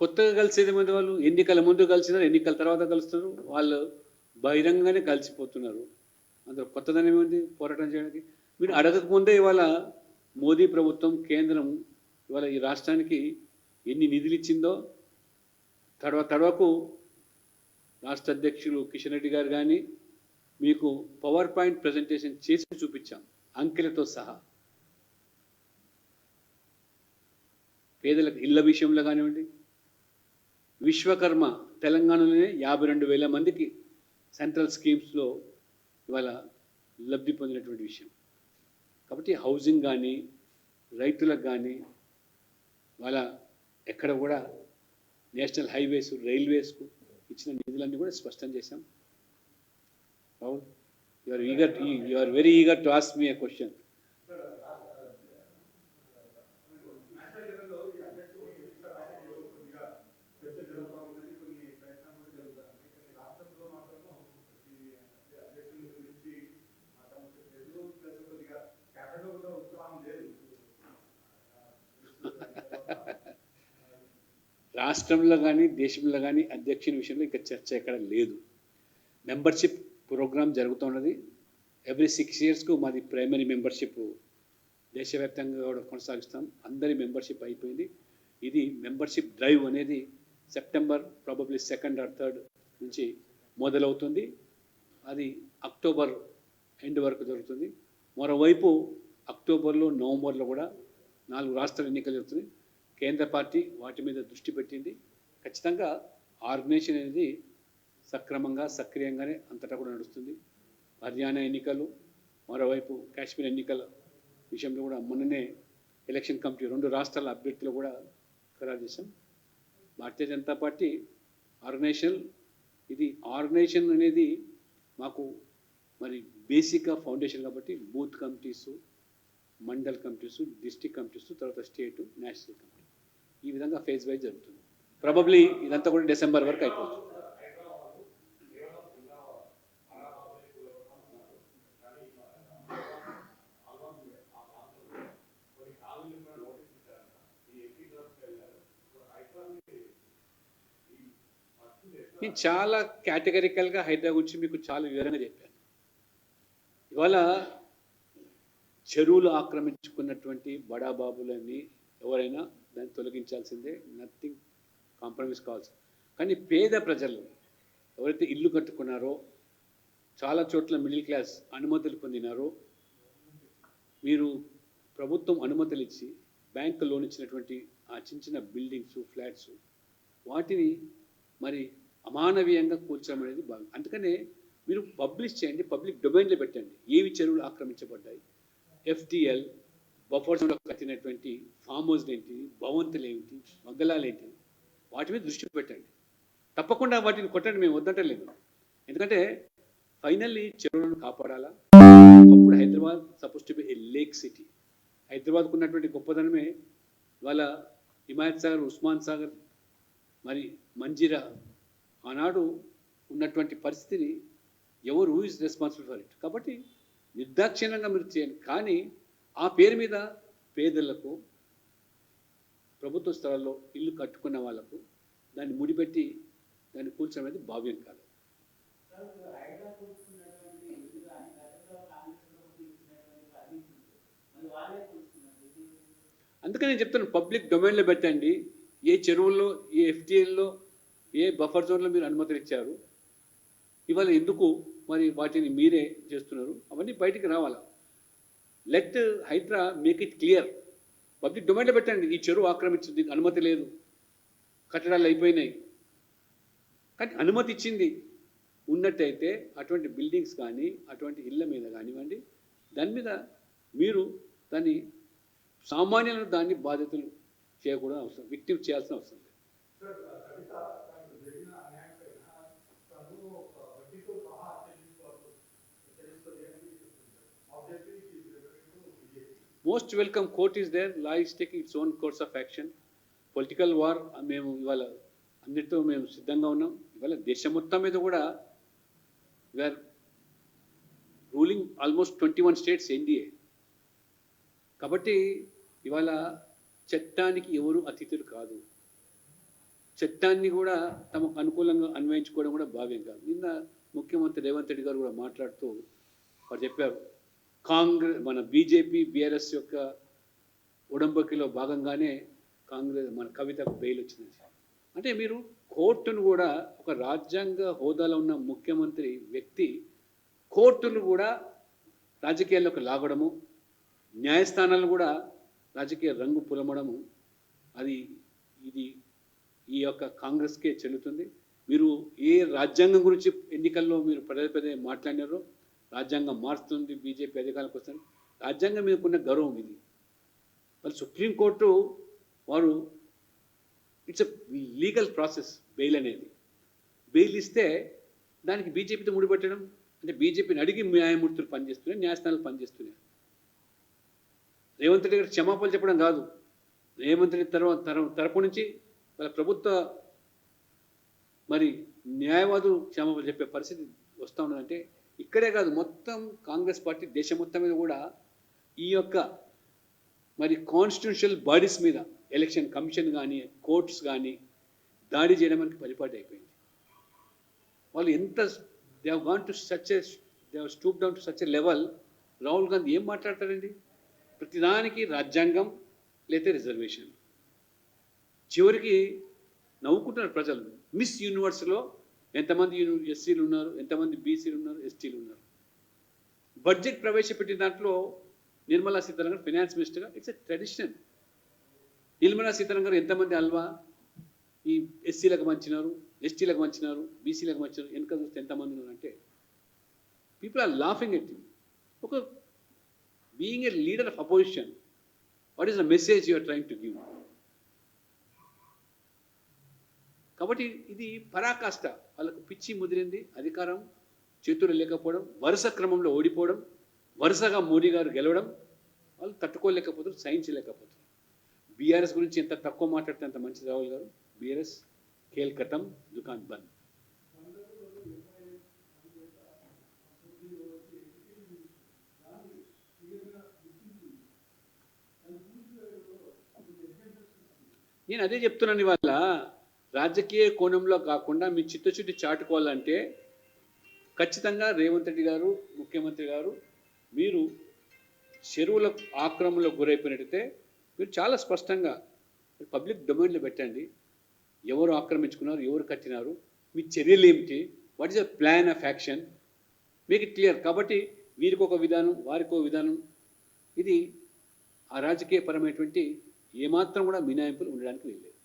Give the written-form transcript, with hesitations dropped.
కొత్తగా కలిసేది మంది వాళ్ళు ఎన్నికల ముందు కలిసినారు, ఎన్నికల తర్వాత కలుస్తున్నారు, వాళ్ళు బహిరంగంగానే కలిసిపోతున్నారు. అందులో కొత్తదనం ఏముంది పోరాటం చేయడానికి? మీరు అడగకముందే ఇవాళ మోదీ ప్రభుత్వం కేంద్రం ఇవాళ ఈ రాష్ట్రానికి ఎన్ని నిధులు ఇచ్చిందో తడవకు రాష్ట్ర అధ్యక్షులు కిషన్ రెడ్డి గారు కానీ మీకు పవర్ పాయింట్ ప్రజెంటేషన్ చేసి చూపించాం అంకెలతో సహా. పేదలకు ఇళ్ల విషయంలో కానివ్వండి, విశ్వకర్మ తెలంగాణలోనే 52,000 మందికి సెంట్రల్ స్కీమ్స్లో ఇవాళ లబ్ధి పొందినటువంటి విషయం. కాబట్టి హౌసింగ్ కానీ రైతులకు కానీ వాళ్ళ ఎక్కడ కూడా నేషనల్ హైవేస్ రైల్వేస్కు ఇచ్చిన నిధులన్నీ కూడా స్పష్టం చేశాం. Rahul, you are very eager to ask me a question. రాష్ట్రంలో కానీ దేశంలో కానీ అధ్యక్షుని విషయంలో ఇంకా చర్చ ఎక్కడ లేదు. మెంబర్షిప్ ప్రోగ్రామ్ జరుగుతున్నది. ఎవ్రీ 6 yearsకు మాది ప్రైమరీ మెంబర్షిప్ దేశవ్యాప్తంగా కూడా కొనసాగిస్తాం. అందరి మెంబర్షిప్ అయిపోయింది. ఇది మెంబర్షిప్ డ్రైవ్ అనేది September probably 2nd or 3rd నుంచి మొదలవుతుంది. అది అక్టోబర్ ఎండ్ వరకు జరుగుతుంది. మరోవైపు అక్టోబర్లో నవంబర్లో కూడా 4 రాష్ట్రాల ఎన్నికలు జరుగుతుంది. కేంద్ర పార్టీ వాటి మీద దృష్టి పెట్టింది. ఖచ్చితంగా ఆర్గనైజేషన్ అనేది సక్రమంగా సక్రియంగానే అంతటా కూడా నడుస్తుంది. హర్యానా ఎన్నికలు, మరోవైపు కాశ్మీర్ ఎన్నికల విషయంలో కూడా మొన్ననే ఎలక్షన్ కమిటీ 2 రాష్ట్రాల అభ్యర్థులు కూడా ఖరారు చేశాం. భారతీయ జనతా పార్టీ ఆర్గనైజేషన్ అనేది మాకు మరి బేసిక్గా ఫౌండేషన్ కాబట్టి booth committees, mandal committees, district committees, తర్వాత స్టేటు, నేషనల్ కమిటీ, ఈ విధంగా ఫేజ్ వైజ్ జరుగుతుంది. ప్రాబబ్లీ ఇదంతా కూడా డిసెంబర్ వరకు అయిపోతుంది. నేను చాలా కేటగిరికల్గా హైదరాబాద్ గురించి మీకు చాలా వివరంగా చెప్పాను. ఇవాళ చెరువులు ఆక్రమించుకున్నటువంటి బడాబాబులని ఎవరైనా దాన్ని తొలగించాల్సిందే, నథింగ్ కాంప్రమైజ్ కావాల్సి. కానీ పేద ప్రజలు ఎవరైతే ఇల్లు కట్టుకున్నారో, చాలా చోట్ల మిడిల్ క్లాస్ అనుమతులు పొందినారో, మీరు ప్రభుత్వం అనుమతులు ఇచ్చి బ్యాంకు లోన్ ఇచ్చినటువంటి ఆ చిన్న బిల్డింగ్స్, ఫ్లాట్స్, వాటిని మరి అమానవీయంగా కూల్చడం అనేది బాగా. అందుకనే మీరు పబ్లిష్ చేయండి, పబ్లిక్ డొమైన్లో పెట్టండి ఏవి చెరువులు ఆక్రమించబడ్డాయి, FTL బఫర్ జోన్లో కట్టినటువంటి ఫామ్ హౌస్లు ఏంటి, భవంతులు ఏంటి, మగ్గలాలు ఏంటి, వాటి మీద దృష్టి పెట్టండి. తప్పకుండా వాటిని కొట్టండి, మేము వద్దంటలేదు. ఎందుకంటే ఫైనల్లీ చెరువులను కాపాడాలా. అప్పుడు Hyderabad suppose to be A lake city. హైదరాబాద్కు ఉన్నటువంటి గొప్పదనమే వాళ్ళ హిమాయత్ సాగర్, ఉస్మాన్ సాగర్, మరి మంజీరా, ఆనాడు ఉన్నటువంటి పరిస్థితిని ఎవరు ఈజ్ రెస్పాన్సిబుల్ ఫర్ ఇట్. కాబట్టి నిర్దాక్షిణ్యంగా మీరు చేయండి. కానీ ఆ పేరు మీద పేదలకు, ప్రభుత్వ స్థలాల్లో ఇల్లు కట్టుకున్న వాళ్లకు దాన్ని ముడిపెట్టి దాన్ని కూల్చడం అనేది భావ్యం కాదు. అందుకని నేను చెప్తాను, పబ్లిక్ డొమైన్లో పెట్టండి. ఏ చెరువుల్లో, ఏ FTLలో, ఏ బఫర్ జోన్లో మీరు అనుమతులు ఇచ్చారు, ఇవాళ ఎందుకు మరి వాటిని మీరే చేస్తున్నారు, అవన్నీ బయటికి రావాలా. Let HYDRAA make it clear. Public డొమైన్లో పెట్టండి, ఈ చెరువు ఆక్రమించింది, అనుమతి లేదు, కట్టడాలు అయిపోయినాయి. కానీ అనుమతి ఇచ్చింది ఉన్నట్టయితే అటువంటి బిల్డింగ్స్ కానీ అటువంటి ఇళ్ళ మీద కానివ్వండి, దాని మీద మీరు దాన్ని సామాన్యులను దాన్ని బాధ్యతలు చేయకూడదు, అవసరం విక్టిమ్ చేయాల్సిన అవసరం లేదు. Most welcome, court is there, law is taking its own course of action. Political war మేము ఇవాళ అన్నిటితో మేము సిద్ధంగా ఉన్నాం. ఇవాళ దేశం మొత్తం మీద కూడా we are ruling almost 21 states NDA. కాబట్టి ఇవాళ చట్టానికి ఎవరు అతిథులు కాదు. చట్టాన్ని కూడా తమకు అనుకూలంగా అన్వయించుకోవడం కూడా భావ్యం కాదు. నిన్న ముఖ్యమంత్రి రేవంత్ రెడ్డి గారు కూడా మాట్లాడుతూ వారు చెప్పారు, మన బీజేపీ బీఆర్ఎస్ యొక్క ఉడంబకిలో భాగంగానే కాంగ్రెస్ మన కవితకు బెయిల్ వచ్చింది. అంటే మీరు కోర్టును కూడా, ఒక రాజ్యాంగ హోదాలో ఉన్న ముఖ్యమంత్రి వ్యక్తి కోర్టును కూడా రాజకీయాల్లోకి లాగడము, న్యాయస్థానాలు కూడా రాజకీయ రంగు పులమడము, ఇది ఈ యొక్క కాంగ్రెస్కే చెల్లుతుంది. మీరు ఏ రాజ్యాంగం గురించి ఎన్నికల్లో మీరు పదే మాట్లాడినారో, రాజ్యాంగం మారుతుంది, బీజేపీ అధికారంలోకి వస్తుంది, రాజ్యాంగం మీదకున్న గౌరవం ఇది. వాళ్ళు సుప్రీంకోర్టు వారు it's a legal process bail అనేది. బెయిల్ ఇస్తే దానికి బీజేపీతో ముడిపెట్టడం అంటే బీజేపీని అడిగి న్యాయమూర్తులు పనిచేస్తున్నాయి, న్యాయస్థానాలు పనిచేస్తున్నాయి. రేవంత్ రెడ్డి గారు క్షమాపణలు చెప్పడం కాదు, రేవంత్ రెడ్డి తరపు నుంచి వాళ్ళ ప్రభుత్వ మరి న్యాయవాదులు క్షమాపణలు చెప్పే పరిస్థితి వస్తూ ఉన్నదంటే ఇక్కడే కాదు, మొత్తం కాంగ్రెస్ పార్టీ దేశం మొత్తం మీద కూడా ఈ యొక్క మరి కాన్స్టిట్యూషనల్ బాడీస్ మీద, ఎలక్షన్ కమిషన్ కానీ కోర్ట్స్ కానీ దాడి చేయడం మనకి పరిపాటి అయిపోయింది. వాళ్ళు ఎంత they have gone to such a they have stoop down to such a level. Rahul Gandhi ఏం మాట్లాడతారండి? ప్రతిదానికి రాజ్యాంగం లేతే రిజర్వేషన్. చివరికి నవ్వుకుంటున్నారు ప్రజలు. మిస్ యూనివర్స్లో ఎంతమంది ఎస్సీలు ఉన్నారు, ఎంతమంది బీసీలు ఉన్నారు, ఎస్టీలు ఉన్నారు. బడ్జెట్ ప్రవేశపెట్టిన దాంట్లో నిర్మలా సీతారామన్ గారు ఫైనాన్స్ మినిస్టర్గా it's a tradition. Nirmala Sitharaman గారు ఎంతమంది అల్వా ఈ ఎస్సీలకు మంచినారు, ఎస్టీలకు మంచినారు, బీసీలకు మంచినారు, వెనక చూస్తే ఎంతమంది ఉన్నారంటే people are laughing at you. ఒక being a leader of opposition, what is the message you are trying to give? కాబట్టి ఇది పరాకాష్ట. వాళ్ళకు పిచ్చి ముదిరింది, అధికారం చేతులు లేకపోవడం, వరుస క్రమంలో ఓడిపోవడం, వరుసగా మోడీ గారు గెలవడం, వాళ్ళు తట్టుకోలేకపోతారు, సహించలేకపోతారు. బీఆర్ఎస్ గురించి ఎంత తక్కువ మాట్లాడితే అంత మంచిది రాహుల్ గారు. బీఆర్ఎస్ ఖేల్ ఖతం, దుకాన్ బంద్. నేను అదే చెప్తున్నాను, ఇవాళ రాజకీయ కోణంలో కాకుండా మీ చిత్తశుద్ధి చాటుకోవాలంటే ఖచ్చితంగా రేవంత్ రెడ్డి గారు, ముఖ్యమంత్రి గారు, మీరు చెరువుల ఆక్రమణలకు గురైపోయినట్టయితే మీరు చాలా స్పష్టంగా పబ్లిక్ డొమైన్లో పెట్టండి. ఎవరు ఆక్రమించుకున్నారు, ఎవరు కట్టినారు, మీ చర్యలు ఏమిటి, what is the plan of action, make it clear. కాబట్టి వీరికి ఒక విధానం, వారికి ఒక విధానం, ఇది ఆ రాజకీయపరమైనటువంటి ఏమాత్రం కూడా మినాయింపులు ఉండడానికి వీల్లేదు.